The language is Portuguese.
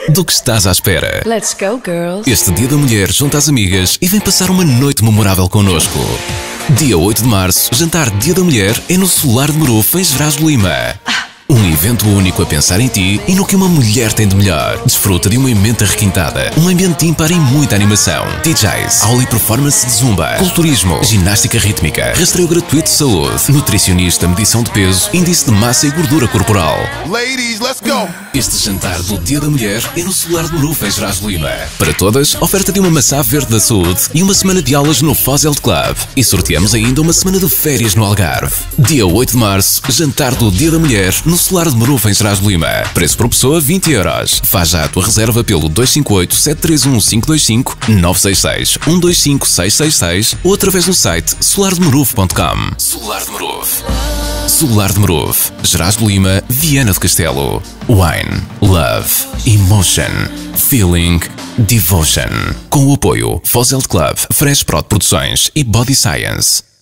Do que estás à espera? Let's go, girls. Este Dia da Mulher junta as amigas e vem passar uma noite memorável connosco. Dia 8 de março, jantar Dia da Mulher é no Solar de Marufo, em Gerás de Lima. Um evento único a pensar em ti e no que uma mulher tem de melhor. Desfruta de uma emenda requintada, um ambiente ímpar e muita animação. DJs, aula e performance de zumba, culturismo, ginástica rítmica, rastreio gratuito de saúde, nutricionista, medição de peso, índice de massa e gordura corporal. Ladies, let's go! Este jantar do Dia da Mulher é no Solar de Marufo, em Gerás de Lima. Para todas, oferta de uma maçã verde da saúde e uma semana de aulas no Fosselt Club. E sorteamos ainda uma semana de férias no Algarve. Dia 8 de março, jantar do Dia da Mulher no Solar de Marufo, em Gerás de Lima. Preço por pessoa 20 euros. Faz já a tua reserva pelo 258 731 525 966 125 666 ou através do site solardemarufo.com. Solar de Marufo. Solar de Marufo, Gerás de Lima, Viana do Castelo. Wine, Love, Emotion, Feeling, Devotion. Com o apoio Fosselt Club, Fresh Prod Produções e Body Science.